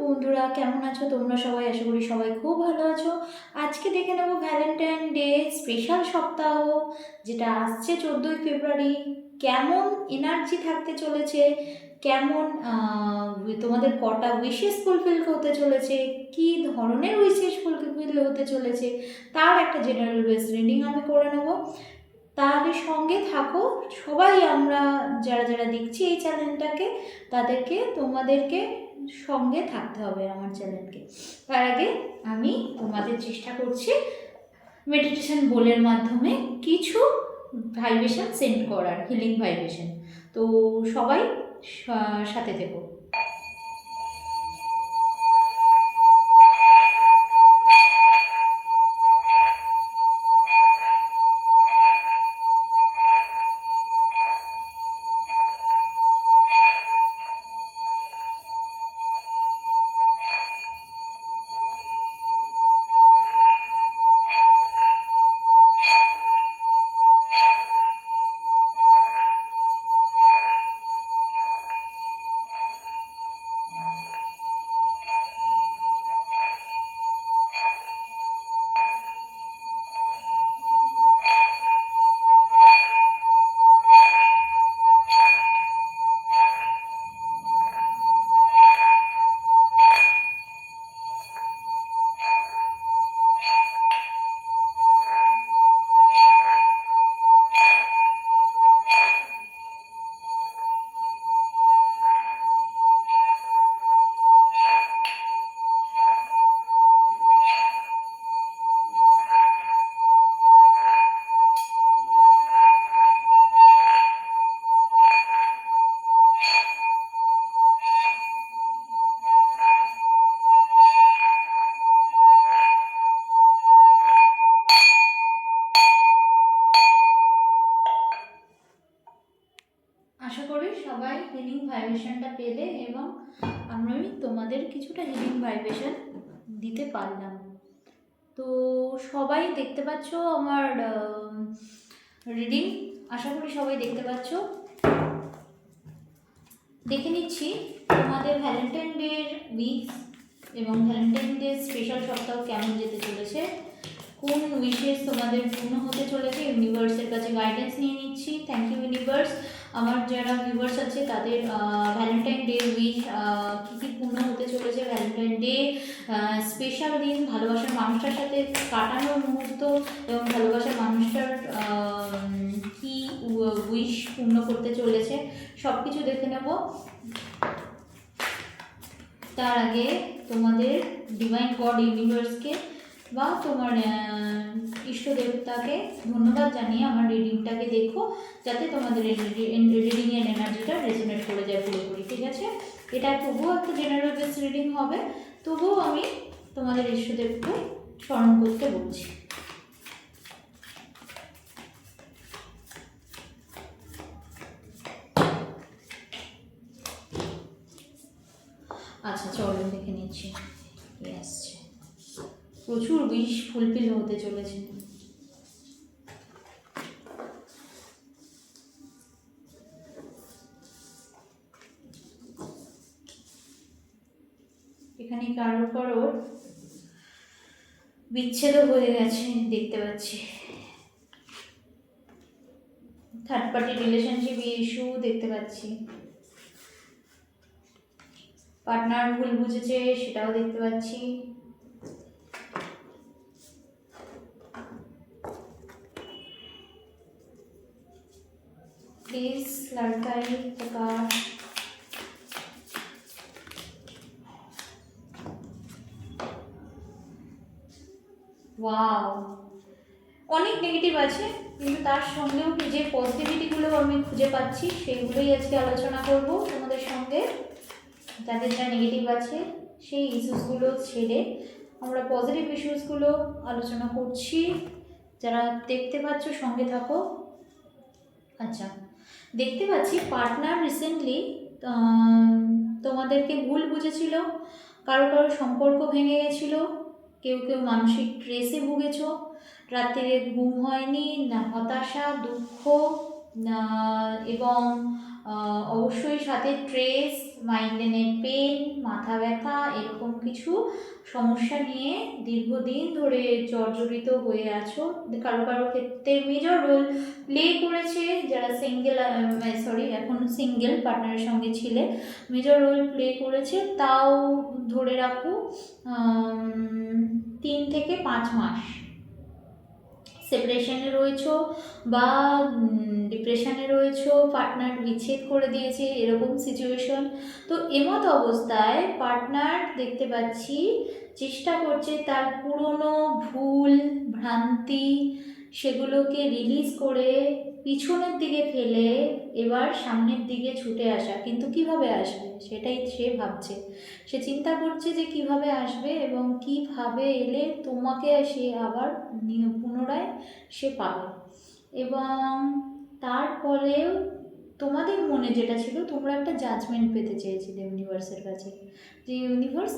বন্ধুরা, কেমন আছো তোমরা সবাই? আশা করি সবাই খুব ভালো আছো। আজকে দেখে নেবো ভ্যালেন্টাইন ডে স্পেশাল সপ্তাহ, যেটা আসছে 14ই ফেব্রুয়ারি। কেমন এনার্জি থাকতে চলেছে, কেমন তোমাদের কটা উইশেস ফুলফিল হতে চলেছে, কি ধরনের উইশেস ফুলফিল হতে চলেছে, তার একটা জেনারেল বেস রিডিং আমি করে নেবো। তাহলে সঙ্গে থাকো সবাই। আমরা যারা যারা দেখছি এই চ্যানেলটাকে, তোমাদেরকে সঙ্গে থাকতে হবে আমার চ্যানেলকে। তার আগে আমি তোমাদের চেষ্টা করছি মেডিটেশন বোলের মাধ্যমে কিছু ভাইব্রেশন সেন্ড করার, হিলিং ভাইব্রেশন। তো সবাই সাথে থেকো। আশা করি সবাই হিলিং ভাইব্রেশনটা পেলে এবং আমি তোমাদের কিছুটা হিলিং ভাইব্রেশন দিতে পারলাম। তো সবাই দেখতে পাচ্ছ আমার রিডিং, আশা করি সবাই দেখতে পাচ্ছ। দেখে নিচ্ছি তোমাদের ভ্যালেন্টাইন ডের উইক এবং ভ্যালেন্টাইন ডে স্পেশাল সপ্তাহ কেমন যেতে চলেছে, কোন উইশেস তোমাদের পূর্ণ হতে চলেছে। ইউনিভার্সের কাছে গাইডেন্স নিয়ে নিচ্ছি। Thank you universe. আমার যারা ভিউয়ার্স আছে তাদের ভ্যালেন্টাইন ডে উইশ কী কী পূর্ণ হতে চলেছে, ভ্যালেন্টাইন ডে স্পেশাল দিন, ভালোবাসার মানুষটার সাথে কাটানোর মুহূর্ত এবং ভালোবাসার মানুষটার কী উইশ পূর্ণ করতে চলেছে, সব কিছু দেখে নেব। তার আগে তোমাদের ডিভাইন গড ইউনিভার্সকে বা তোমার ইষ্ট দেবতাকে ধন্যবাদ জানিয়ে আমার রিডিংটাকে দেখো, যাতে তোমাদের রিডিংয়ের এনার্জিটা রেজোনেট করে যায় পুরোপুরি। ঠিক আছে? এটা তবুও একটা জেনারেল বেস রিডিং হবে, তবুও আমি তোমাদের ইষ্টদেবকে স্মরণ করতে বলছি। আচ্ছা, চলো দেখে নিচ্ছি কি আসছে। প্রচুর উইশ ফুলফিল হতে চলেছে। এখানে কারোর কারোর বিচ্ছেদও হয়ে গেছে দেখতে পাচ্ছি। থার্ড পার্টি রিলেশনশিপ ইস্যু দেখতে পাচ্ছি। পার্টনার ভুল বুঝেছে সেটাও দেখতে পাচ্ছি। प्लीज लड़काई प्रकार ওয়াও, অনেক নেগেটিভ আছে, কিন্তু তার সঙ্গেও যে পজিটিভিটিগুলো আমি খুঁজে পাচ্ছি সেইগুলোই আজকে আলোচনা করব তোমাদের সঙ্গে। যাদের যা নেগেটিভ আছে সেই ইস্যুসগুলো ছেড়ে আমরা পজিটিভ ইস্যুসগুলো আলোচনা করছি। যারা দেখতে পাচ্ছ সঙ্গে থাকো। আচ্ছা, দেখতে পাচ্ছি পার্টনার রিসেন্টলি তোমাদেরকে ভুল বুঝেছিল, কারো কারো সম্পর্ক ভেঙে গেছিলো, কেউ কেউ মানসিক স্ট্রেসে ভুগেছ, রাত্রে ঘুম হয়নি, না হতাশা, দুঃখ এবং অবশ্যই সাথে ট্রেস, মাইগ্রেনের পেন, মাথা ব্যথা এরকম কিছু সমস্যা নিয়ে দীর্ঘদিন ধরে জর্জরিত হয়ে আছো। কারো কারো ক্ষেত্রে মেজর রোল প্লে করেছে, যারা এখন সিঙ্গেল পার্টনারের সঙ্গে ছিলে, মেজর রোল প্লে করেছে। তাও ধরে রাখো 3 থেকে 5 মাস সেপারেশনে রয়েছো বা ডিপ্রেশনে রয়েছো, পার্টনার বিচ্ছেদ করে দিয়েছে, এরকম সিচুয়েশন। তো এমত অবস্থায় পার্টনার দেখতে পাচ্ছি চেষ্টা করছে তার পুরনো ভুল ভ্রান্তি সেগুলোকে রিলিজ করে পিছনের দিকে ফেলে এবার সামনের দিকে ছুটে আসা। কিন্তু কিভাবে আসবে সেটাই সে ভাবছে, সে চিন্তা করছে যে কিভাবে আসবে এবং কিভাবে এলে তোমাকে সে আবার পুনরায় সে পাবে। এবং তারপরেও তোমাদের মনে যেটা ছিল, তোমরা একটা জাজমেন্ট পেতে চেয়েছিলে ইউনিভার্সের কাছে, যে ইউনিভার্স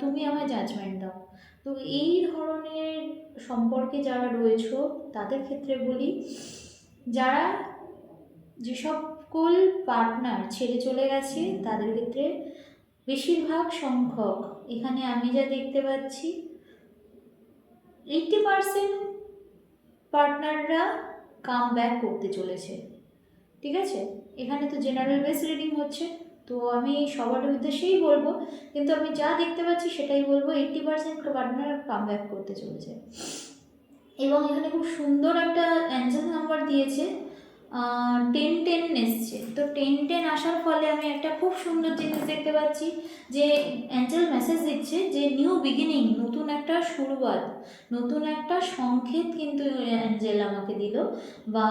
তুমি আমায় জাজমেন্ট দাও। তো এই ধরনের সম্পর্কে যারা রয়েছো তাদের ক্ষেত্রে বলি, যারা যে সকল পার্টনার ছেড়ে চলে গেছে তাদের ক্ষেত্রে বেশিরভাগ সংখ্যক, এখানে আমি যা দেখতে পাচ্ছি 80% পার্টনাররা কাম ব্যাক করতে চলেছে। ঠিক আছে, এখানে তো জেনারেল বেস রিডিং হচ্ছে, তো আমি সবার উদ্দেশ্যেই বলবো, কিন্তু আমি যা দেখতে পাচ্ছি সেটাই বলবো। 80% পার্টনার কাম ব্যাক করতে চলেছে। এবং এখানে খুব সুন্দর একটা অ্যাঞ্জেল নাম্বার দিয়েছে, 10-10 এসছে। তো 10-10 আসার ফলে আমি একটা খুব সুন্দর জিনিস দেখতে পাচ্ছি, যে অ্যাঞ্জেল মেসেজ দিচ্ছে যে নিউ বিগিনিং, নতুন একটা শুরুয়াত, নতুন একটা সংকেত কিন্তু অ্যাঞ্জেল আমাকে দিল বা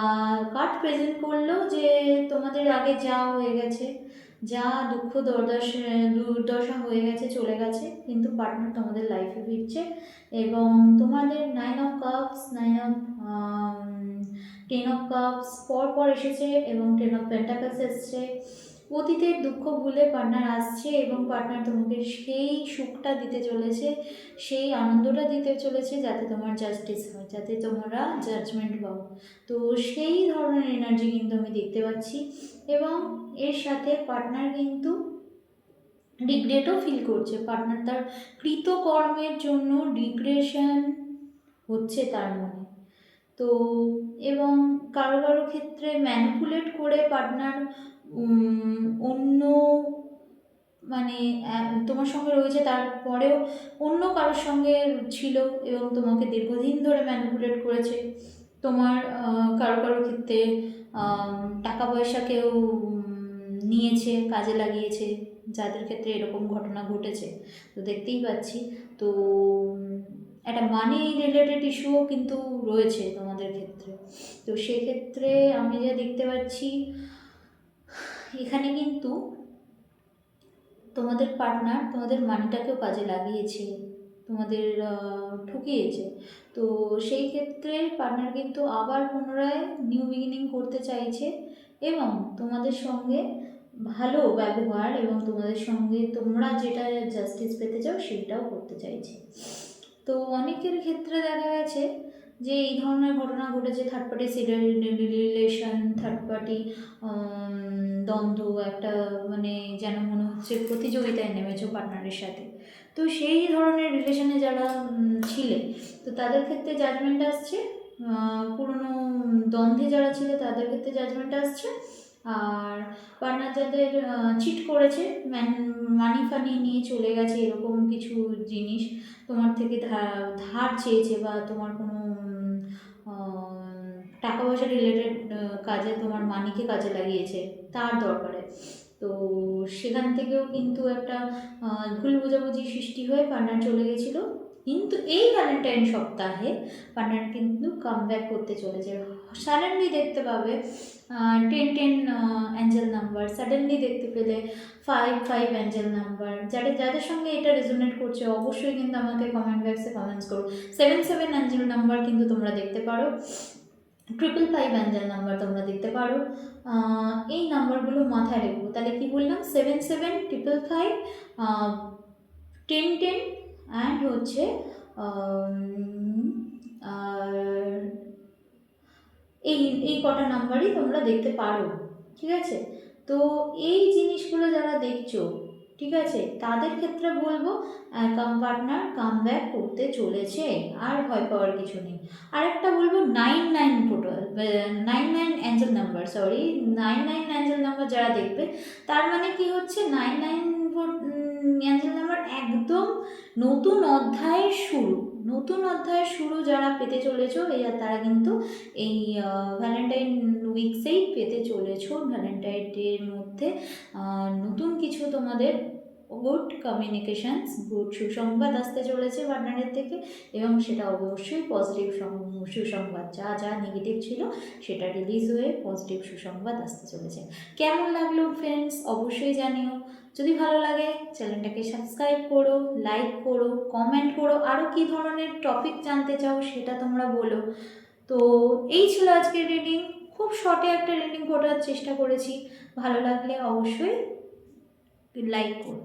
কার্ড প্রেজেন্ট করলো, যে তোমাদের আগে যা হয়ে গেছে, যা দুঃখ দুর্দশা হয়ে গেছে চলে গেছে, কিন্তু পার্টনার তোমাদের লাইফে ফিরছে। এবং তোমাদের 9 অফ কাপস, 10 অফ কাপস পর এসেছে এবং 10 অফ পেন্টাকলস এসছে। অতীতের দুঃখ ভুলে পার্টনার আসছে এবং পার্টনার তোমাকে সেই সুখটা দিতে চলেছে, সেই আনন্দটা দিতে চলেছে, যাতে তোমার জাস্টিস হয়, যাতে তোমরা জাজমেন্ট পাও। তো সেই ধরনের এনার্জি কিন্তু আমি দেখতে পাচ্ছি। এবং এর সাথে পার্টনার কিন্তু রিগ্রেটও ফিল করছে। পার্টনার তার কৃতকর্মের জন্য রিগ্রেশন হচ্ছে তার মনে। তো এবং কারো কারো ক্ষেত্রে ম্যানিপুলেট করে পার্টনার অন্য মানে তোমার সঙ্গে রয়েছে, তারপরেও অন্য কারোর সঙ্গে ছিল এবং তোমাকে দীর্ঘদিন ধরে ম্যানিপুলেট করেছে। তোমার কারো কারো ক্ষেত্রে টাকা পয়সাকেও নিয়েছে, কাজে লাগিয়েছে, যাদের ক্ষেত্রে এরকম ঘটনা ঘটেছে। তো দেখতেই পাচ্ছি, তো একটা মানি রিলেটেড ইস্যুও কিন্তু রয়েছে তোমাদের ক্ষেত্রে। তো সেক্ষেত্রে আমি যা দেখতে পাচ্ছি, এখানে কিন্তু তোমাদের পার্টনার তোমাদের মানিটাকেও কাজে লাগিয়েছে, তোমাদের ঠকিয়েছে। তো সেই ক্ষেত্রে পার্টনার কিন্তু আবার পুনরায় নিউ বিগিনিং করতে চাইছে এবং তোমাদের সঙ্গে ভালো ব্যবহার এবং তোমাদের সঙ্গে তোমরা যেটা জাস্টিস পেতে চাও সেটাও করতে চাইছে। তো অনেকের ক্ষেত্রে দেখা গেছে যে এই ধরনের ঘটনা ঘটেছে, third party relation, third party দ্বন্দ্ব, একটা মানে যেন মনে হচ্ছে প্রতিযোগিতায় নেমেছো পার্টনারের সাথে। তো সেই ধরনের রিলেশনে যারা ছিলে, তো তাদের ক্ষেত্রে জাজমেন্ট আসছে। পুরনো দ্বন্দ্বে যারা ছিল তাদের ক্ষেত্রে জাজমেন্ট আসছে। আর পার্টনার যাদের চিট করেছে, মানি ফানি নিয়ে চলে গেছে, এরকম কিছু জিনিস তোমার থেকে ধার চেয়েছে বা তোমার কোনো টাকা পয়সা রিলেটেড কাজে তোমার মানিকে কাজে লাগিয়েছে তার দরকারে। তো সেখান থেকেও কিন্তু একটা ভুল বোঝাবুঝি সৃষ্টি হয়ে পার্টনার চলে গেছিলো। কিন্তু এই ভ্যালেন্টাইন সপ্তাহে পার্টনার কিন্তু কাম ব্যাক করতে চলেছে। সাডেনলি দেখতে পাবে 10-10 অ্যাঞ্জেল নাম্বার, সাডেনলি দেখতে পেলে 5-5 অ্যাঞ্জেল নাম্বার। যাদের সঙ্গে এটা রেজোনেট করছে অবশ্যই কিন্তু আমাকে কমেন্ট বক্সে কমেন্টস করো। 7-7 অ্যাঞ্জেল নাম্বার কিন্তু তোমরা দেখতে পারো, 555 অ্যাঞ্জেল নাম্বার তোমরা দেখতে পারো। এই নাম্বারগুলো মাথায় রেখো। তাহলে কি বললাম, 7-7, 555, 10-10 অ্যান্ড হচ্ছে আর এই কটা নাম্বারই তোমরা দেখতে পারো। ঠিক আছে? তো এই জিনিসগুলো যারা দেখছো, ঠিক আছে, তাদের ক্ষেত্রে বলবো কাম পার্টনার কাম ব্যাক করতে চলেছে, আর ভয় পাওয়ার কিছু নেই। আরেকটা বলবো 99 total 99 Angel number, sorry 99 Angel number যারা দেখবে, তার মানে কি হচ্ছে 99 অ্যাঞ্জেল নাম্বার একদম নতুন অধ্যায়ের শুরু, নতুন অধ্যায়ের শুরু যারা পেতে চলেছো তারা কিন্তু এই ভ্যালেন্টাইন উইকসেই পেতে চলেছো। ভ্যালেন্টাইন ডের মধ্যে নতুন কিছু তোমাদের গুড কমিউনিকেশানস, গুড সুসংবাদ আসতে চলেছে পার্টনারের থেকে, এবং সেটা অবশ্যই পজিটিভ সুসংবাদ। যা যা নেগেটিভ ছিল সেটা রিলিজ হয়ে পজিটিভ সুসংবাদ আসতে চলেছে। কেমন লাগলো ফ্রেন্ডস অবশ্যই জানিও। যদি ভালো লাগে চ্যানেলটাকে সাবস্ক্রাইব করো, লাইক করো, কমেন্ট করো, আরও কী ধরনের টপিক জানতে চাও সেটা তোমরা বলো। তো এই ছিল আজকের রিডিং, খুব শর্টে একটা রিডিং করার চেষ্টা করেছি। ভালো লাগলে অবশ্যই লাইক করো।